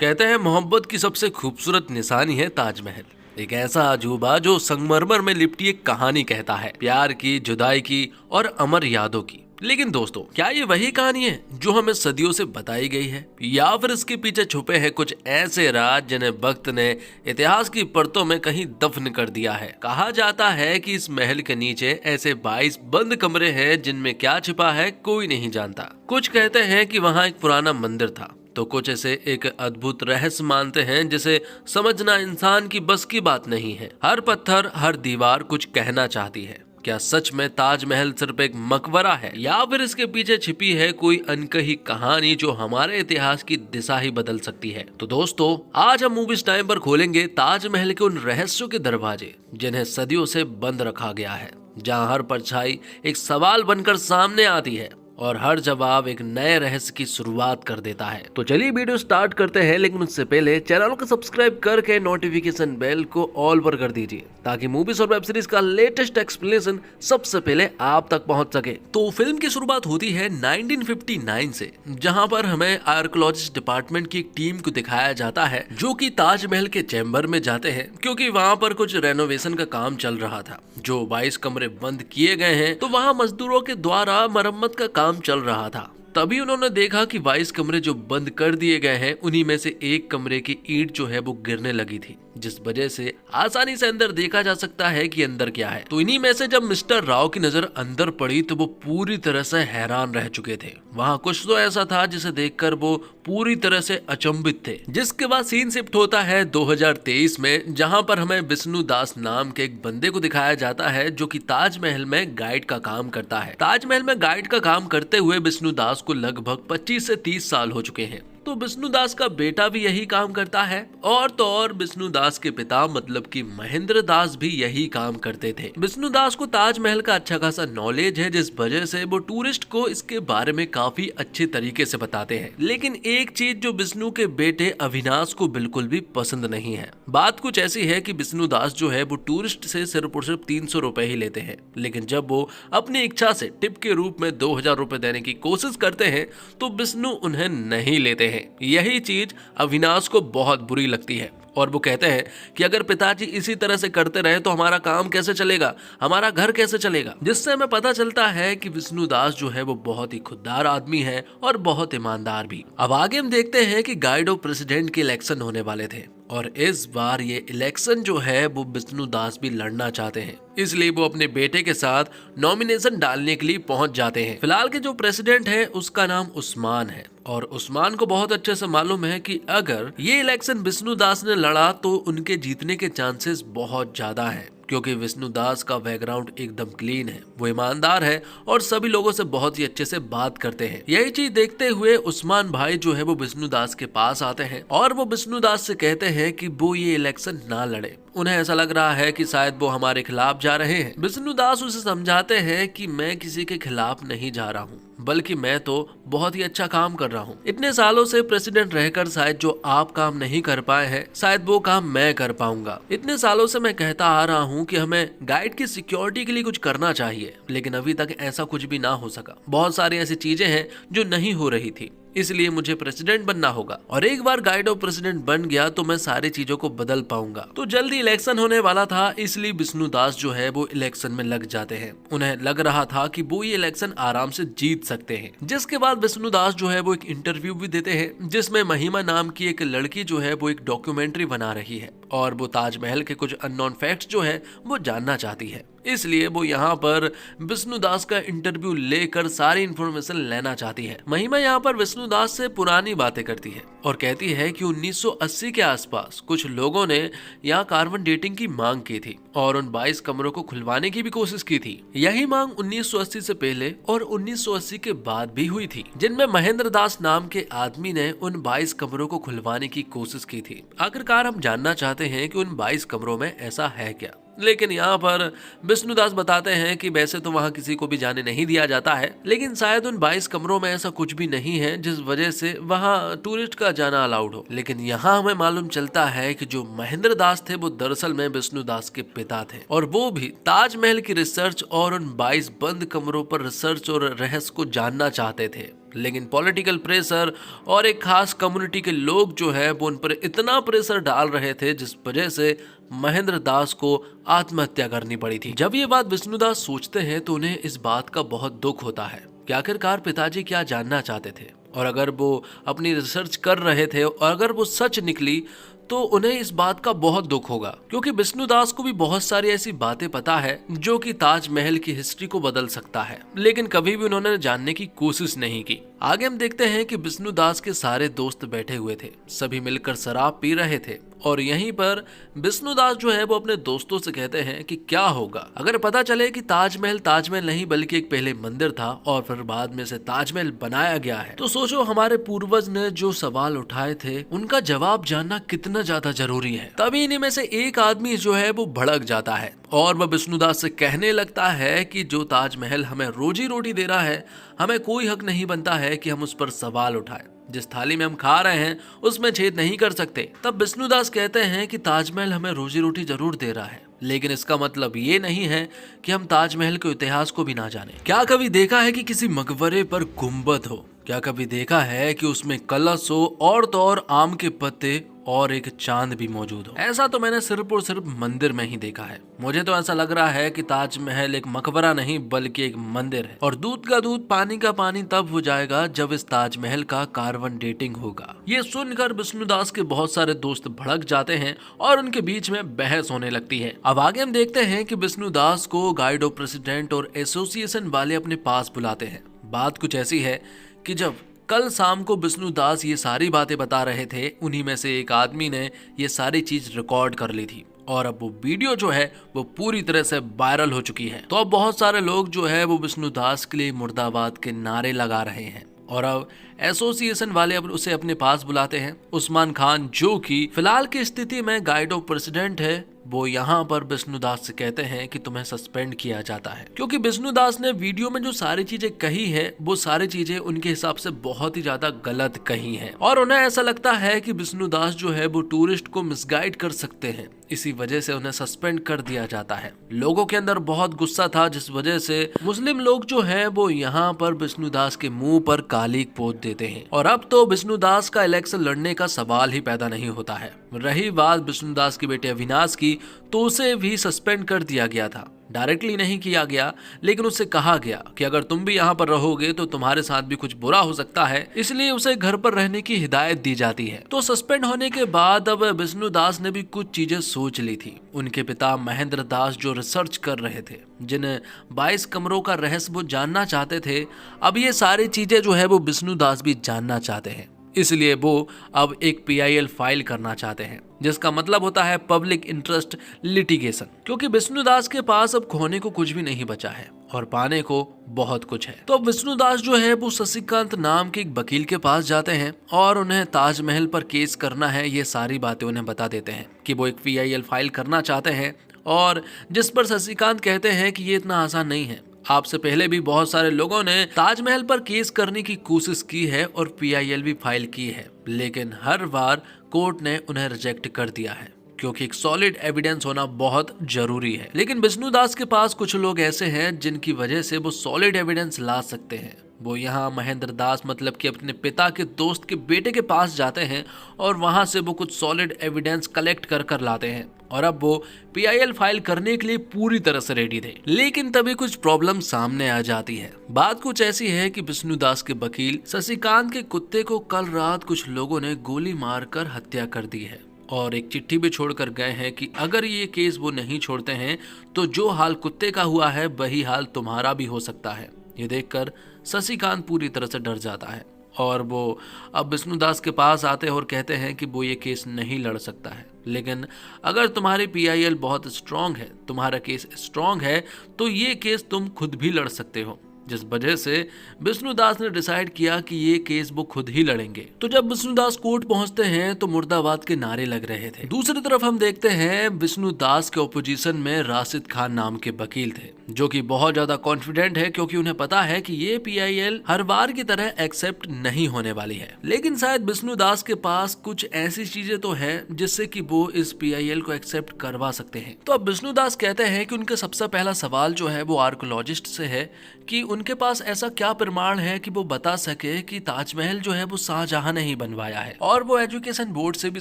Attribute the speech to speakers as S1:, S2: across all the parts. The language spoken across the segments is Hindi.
S1: कहते हैं मोहब्बत की सबसे खूबसूरत निशानी है ताजमहल। एक ऐसा अजूबा जो संगमरमर में लिपटी एक कहानी कहता है, प्यार की, जुदाई की और अमर यादों की। लेकिन दोस्तों, क्या ये वही कहानी है जो हमें सदियों से बताई गई है, या फिर इसके पीछे छुपे हैं कुछ ऐसे राज जिन्हें वक्त ने इतिहास की परतों में कहीं दफन कर दिया है। कहा जाता है कि इस महल के नीचे ऐसे 22 बंद कमरे हैं जिनमें क्या छिपा है कोई नहीं जानता। कुछ कहते हैं कि वहाँ एक पुराना मंदिर था, तो कुछ ऐसे एक अद्भुत रहस्य मानते हैं जिसे समझना इंसान की बस की बात नहीं है। हर पत्थर, हर दीवार कुछ कहना चाहती है। क्या सच में ताजमहल सिर्फ एक मकबरा है, या फिर इसके पीछे छिपी है कोई अनकही कहानी जो हमारे इतिहास की दिशा ही बदल सकती है? तो दोस्तों, आज हम मूवीज टाइम पर खोलेंगे ताजमहल के उन रहस्यों के दरवाजे जिन्हें सदियों से बंद रखा गया है, जहाँ हर परछाई एक सवाल बनकर सामने आती है और हर जवाब एक नए रहस्य की शुरुआत कर देता है। तो चलिए वीडियो स्टार्ट करते हैं, लेकिन उससे पहले चैनल को सब्सक्राइब करके नोटिफिकेशन बेल को ऑल पर कर दीजिए ताकि मूवीज और वेब सीरीज का लेटेस्ट एक्सप्लेनेशन सबसे पहले आप तक पहुंच सके। तो फिल्म की शुरुआत होती है 1959 से, जहां पर हमें आर्कियोलॉजिस्ट डिपार्टमेंट की एक टीम को दिखाया जाता है जो कि ताजमहल के चैम्बर में जाते हैं, क्योंकि वहां पर कुछ रेनोवेशन का काम चल रहा था। जो 22 कमरे बंद किए गए हैं, तो वहां मजदूरों के द्वारा मरम्मत का काम चल रहा था। तभी उन्होंने देखा कि 22 कमरे जो बंद कर दिए गए हैं, उन्हीं में से एक कमरे की ईंट जो है वो गिरने लगी थी, जिस वजह से आसानी से अंदर देखा जा सकता है कि अंदर क्या है। तो इन्हीं में से जब मिस्टर राव की नजर अंदर पड़ी तो वो पूरी तरह से हैरान रह चुके थे। वहाँ कुछ तो ऐसा था जिसे देखकर वो पूरी तरह से अचंभित थे। जिसके बाद सीन शिफ्ट होता है 2023 में, जहाँ पर हमें विष्णु दास नाम के एक बंदे को दिखाया जाता है जो कि ताजमहल में गाइड का काम करता है। ताजमहल में गाइड का काम करते हुए विष्णु दास को लगभग 25 से 30 साल हो चुके हैं। तो विष्णु दास का बेटा भी यही काम करता है, और तो और विष्णु दास के पिता मतलब कि महेंद्र दास भी यही काम करते थे। विष्णु दास को ताजमहल का अच्छा खासा नॉलेज है, जिस वजह से वो टूरिस्ट को इसके बारे में काफी अच्छे तरीके से बताते हैं। लेकिन एक चीज जो विष्णु के बेटे अविनाश को बिल्कुल भी पसंद नहीं है। बात कुछ ऐसी है कि विष्णु दास जो है वो टूरिस्ट से सिर्फ और सिर्फ 300 रुपए ही लेते हैं, लेकिन जब वो अपनी इच्छा से टिप के रूप में 2000 रुपए देने की कोशिश करते हैं तो विष्णु उन्हें नहीं लेते हैं। यही चीज अविनाश को बहुत बुरी लगती है और वो कहते हैं कि अगर पिताजी इसी तरह से करते रहे तो हमारा काम कैसे चलेगा, हमारा घर कैसे चलेगा। जिससे हमें पता चलता है कि विष्णु दास जो है वो बहुत ही खुददार आदमी है और बहुत ईमानदार भी। अब आगे हम देखते हैं कि गाइड ऑफ प्रेसिडेंट के इलेक्शन होने वाले थे, और इस बार ये इलेक्शन जो है वो विष्णु दास भी लड़ना चाहते हैं, इसलिए वो अपने बेटे के साथ नॉमिनेशन डालने के लिए पहुंच जाते हैं। फिलहाल के जो प्रेसिडेंट है उसका नाम उस्मान है, और उस्मान को बहुत अच्छे से मालूम है कि अगर ये इलेक्शन विष्णु दास ने लड़ा तो उनके जीतने के चांसेस बहुत ज्यादा हैं, क्योंकि विष्णु दास का बैकग्राउंड एकदम क्लीन है, वो ईमानदार है और सभी लोगों से बहुत ही अच्छे से बात करते हैं। यही चीज देखते हुए उस्मान भाई जो है वो विष्णु दास के पास आते हैं और वो विष्णु दास से कहते हैं कि वो ये इलेक्शन ना लड़े। उन्हें ऐसा लग रहा है कि शायद वो हमारे खिलाफ जा रहे हैं। विष्णु दास उसे समझाते हैं कि मैं किसी के खिलाफ नहीं जा रहा हूँ, बल्कि मैं तो बहुत ही अच्छा काम कर रहा हूँ। इतने सालों से प्रेसिडेंट रहकर शायद जो आप काम नहीं कर पाए हैं, शायद वो काम मैं कर पाऊंगा। इतने सालों से मैं कहता आ रहा हूँ कि हमें गाइड की सिक्योरिटी के लिए कुछ करना चाहिए, लेकिन अभी तक ऐसा कुछ भी ना हो सका। बहुत सारी ऐसी चीजें हैं जो नहीं हो रही थी, इसलिए मुझे प्रेसिडेंट बनना होगा, और एक बार गाइड ऑफ प्रेसिडेंट बन गया तो मैं सारी चीजों को बदल पाऊंगा। तो जल्दी इलेक्शन होने वाला था, इसलिए विष्णु दास जो है वो इलेक्शन में लग जाते हैं। उन्हें लग रहा था कि वो ये इलेक्शन आराम से जीत सकते हैं। जिसके बाद विष्णु दास जो है वो एक इंटरव्यू भी देते हैं, जिसमें महिमा नाम की एक लड़की जो है वो एक डॉक्यूमेंट्री बना रही है, और वो ताजमहल के कुछ अननोन फैक्ट्स जो है वो जानना चाहती है। इसलिए वो यहाँ पर विष्णु दास का इंटरव्यू लेकर सारी इंफॉर्मेशन लेना चाहती है। महिमा यहाँ पर विष्णु दास से पुरानी बातें करती है और कहती है कि 1980 के आसपास कुछ लोगों ने यहाँ कार्बन डेटिंग की मांग की थी और उन 22 कमरों को खुलवाने की भी कोशिश की थी। यही मांग 1980 से पहले और 1980 के बाद भी हुई थी, जिनमें महेंद्र दास नाम के आदमी ने उन 22 कमरों को खुलवाने की कोशिश की थी। आखिरकार हम जानना चाहते हैं कि उन 22 कमरों में ऐसा है क्या, लेकिन यहाँ पर विष्णु दास बताते हैं कि वैसे तो वहाँ किसी को भी जाने नहीं दिया जाता है, लेकिन शायद उन 22 कमरों में ऐसा कुछ भी नहीं है जिस वजह से वहाँ टूरिस्ट का जाना अलाउड हो। लेकिन यहाँ हमें मालूम चलता है कि जो महेंद्र दास थे वो दरअसल में विष्णु दास के पिता थे, और वो भी ताजमहल की रिसर्च और उन 22 बंद कमरों पर रिसर्च और रहस्य को जानना चाहते थे। लेकिन पॉलिटिकल प्रेशर और एक खास कम्युनिटी के लोग जो है वो उन पर इतना प्रेशर डाल रहे थे जिस वजह से महेंद्र दास को आत्महत्या करनी पड़ी थी। जब ये बात विष्णुदास सोचते हैं तो उन्हें इस बात का बहुत दुख होता है कि आखिरकार पिताजी क्या जानना चाहते थे, और अगर वो अपनी रिसर्च कर रहे थे और अगर वो सच निकली तो उन्हें इस बात का बहुत दुख होगा, क्योंकि विष्णुदास को भी बहुत सारी ऐसी बातें पता है जो कि ताजमहल की हिस्ट्री को बदल सकता है, लेकिन कभी भी उन्होंने जानने की कोशिश नहीं की। आगे हम देखते हैं कि विष्णुदास के सारे दोस्त बैठे हुए थे, सभी मिलकर शराब पी रहे थे और यहीं पर विष्णुदास जो है वो अपने दोस्तों से कहते हैं कि क्या होगा अगर पता चले कि ताजमहल नहीं बल्कि एक पहले मंदिर था और फिर बाद में से ताजमहल बनाया गया है। तो सोचो हमारे पूर्वज ने जो सवाल उठाए थे उनका जवाब जानना कितना ज्यादा जरूरी है। तभी इन्हीं में से एक आदमी जो है वो भड़क जाता है और वह विष्णुदास से कहने लगता है कि जो ताजमहल हमें रोजी रोटी दे रहा है, हमें कोई हक नहीं बनता है कि हम उस पर सवाल उठाएं। जिस थाली में हम खा रहे हैं उसमें छेद नहीं कर सकते। तब विष्णुदास कहते हैं कि ताजमहल हमें रोजी रोटी जरूर दे रहा है, लेकिन इसका मतलब ये नहीं है कि हम ताजमहल के इतिहास को भी ना जाने। क्या कभी देखा है कि किसी मकबरे पर गुंबद हो? क्या कभी देखा है कि उसमें कलश हो और तो और आम के पत्ते और एक चांद भी मौजूद हो? ऐसा तो मैंने सिर्फ और सिर्फ मंदिर में ही देखा है। मुझे तो ऐसा लग रहा है कि ताजमहल एक मकबरा नहीं बल्कि एक मंदिर है, और दूध का दूध पानी का पानी तब हो जाएगा जब इस ताजमहल का कार्बन डेटिंग होगा। ये सुनकर विष्णुदास के बहुत सारे दोस्त भड़क जाते हैं और उनके बीच में बहस होने लगती है। अब आगे हम देखते हैं कि विष्णुदास को गाइड ऑफ प्रेसिडेंट और एसोसिएशन वाले अपने पास बुलाते हैं। बात कुछ ऐसी है कि जब कल शाम को विष्णुदास ये सारी बातें बता रहे थे, उन्हीं में से एक आदमी ने ये सारी चीज रिकॉर्ड कर ली थी और अब वो वीडियो जो है वो पूरी तरह से वायरल हो चुकी है। तो अब बहुत सारे लोग जो है वो विष्णुदास के लिए मुर्दाबाद के नारे लगा रहे हैं और अब एसोसिएशन वाले अब उसे अपने पास बुलाते हैं। उस्मान खान जो कि फिलहाल की स्थिति में गाइड ऑफ प्रेसिडेंट है, वो यहाँ पर विष्णुदास से कहते हैं कि तुम्हें सस्पेंड किया जाता है, क्योंकि विष्णुदास ने वीडियो में जो सारी चीजें कही है वो सारी चीजें उनके हिसाब से बहुत ही ज्यादा गलत कही है और उन्हें ऐसा लगता है कि विष्णुदास जो है वो टूरिस्ट को मिसगाइड कर सकते हैं, इसी वजह से उन्हें सस्पेंड कर दिया जाता है। लोगों के अंदर बहुत गुस्सा था, जिस वजह से मुस्लिम लोग जो है वो यहाँ पर विष्णुदास के मुंह पर कालिक पोत देते हैं और अब तो विष्णुदास का इलेक्शन लड़ने का सवाल ही पैदा नहीं होता है। रही बात विष्णुदास के बेटे अविनाश की, तो उसे भी सस्पेंड कर दिया गया था। डायरेक्टली नहीं किया गया, लेकिन उससे कहा गया कि अगर तुम भी यहाँ पर रहोगे तो तुम्हारे साथ भी कुछ बुरा हो सकता है, इसलिए उसे घर पर रहने की हिदायत दी जाती है। तो सस्पेंड होने के बाद अब विष्णुदास ने भी कुछ चीजें सोच ली थी। उनके पिता महेंद्र दास जो रिसर्च कर रहे थे, जिन 22 कमरों का रहस्य वो जानना चाहते थे, अब ये सारी चीजें जो है वो विष्णुदास भी जानना चाहते हैं, इसलिए वो अब एक PIL फाइल करना चाहते हैं, जिसका मतलब होता है पब्लिक इंटरेस्ट लिटिगेशन, क्योंकि विष्णुदास के पास अब खोने को कुछ भी नहीं बचा है और पाने को बहुत कुछ है। तो अब विष्णुदास जो है वो शशिकांत नाम के एक वकील के पास जाते हैं और उन्हें ताजमहल पर केस करना है, ये सारी बातें उन्हें बता देते हैं कि वो एक PIL फाइल करना चाहते हैं, और जिस पर शशिकांत कहते हैं कि ये इतना आसान नहीं है। आपसे पहले भी बहुत सारे लोगों ने ताजमहल पर केस करने की कोशिश की है और PIL भी फाइल की है, लेकिन हर बार कोर्ट ने उन्हें रिजेक्ट कर दिया है, क्योंकि एक सॉलिड एविडेंस होना बहुत जरूरी है। लेकिन विष्णुदास के पास कुछ लोग ऐसे हैं जिनकी वजह से वो सॉलिड एविडेंस ला सकते हैं। वो यहाँ महेंद्र दास मतलब कि अपने पिता के दोस्त के बेटे के पास जाते हैं और वहां से वो कुछ सॉलिड एविडेंस कलेक्ट कर लाते हैं और अब वो PIL फाइल करने के लिए पूरी तरह से रेडी थे। लेकिन तभी कुछ प्रॉब्लम सामने आ जाती है। बात कुछ ऐसी है कि विष्णुदास के वकील शशिकांत के कुत्ते को कल रात कुछ लोगों ने गोली मारकर हत्या कर दी है और एक चिट्ठी भी छोड़कर गए हैं कि अगर ये केस वो नहीं छोड़ते हैं तो जो हाल कुत्ते का हुआ है वही हाल तुम्हारा भी हो सकता है। ये देखकर शशिकांत पूरी तरह से डर जाता है और वो अब विष्णुदास के पास आते हैं और कहते हैं कि वो ये केस नहीं लड़ सकता है, लेकिन अगर तुम्हारी PIL बहुत स्ट्रांग है, तुम्हारा केस स्ट्रांग है, तो ये केस तुम खुद भी लड़ सकते हो। जिस वजह से विष्णुदास ने डिसाइड किया कि ये केस वो खुद ही लड़ेंगे। तो जब विष्णुदास कोर्ट पहुंचते हैं तो मुर्दाबाद के नारे लग रहे थे। दूसरी तरफ हम देखते हैं विष्णुदास के ओपोजिशन में राशिद खान नाम के वकील थे, जो कि बहुत ज्यादा कॉन्फिडेंट है, क्योंकि उन्हें पता है कि ये PIL हर बार की तरह एक्सेप्ट नहीं होने वाली है। लेकिन शायद विष्णुदास के पास कुछ ऐसी चीजें तो है जिससे कि वो इस PIL को एक्सेप्ट करवा सकते हैं। तो अब विष्णुदास कहते हैं कि उनका सबसे पहला सवाल जो है वो आर्कोलॉजिस्ट से है कि उनके पास ऐसा क्या प्रमाण है कि वो बता सके कि ताजमहल जो है वो शाहजहां ने ही बनवाया है। और वो एजुकेशन बोर्ड से भी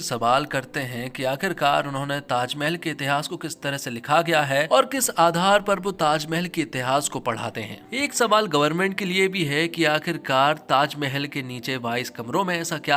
S1: सवाल करते हैं कि आखिरकार उन्होंने ताजमहल के इतिहास को किस तरह से लिखा गया है और किस आधार पर वो ताजमहल के इतिहास को पढ़ाते हैं। एक सवाल गवर्नमेंट के लिए भी है कि आखिरकार ताजमहल के नीचे 22 कमरों में ऐसा क्या है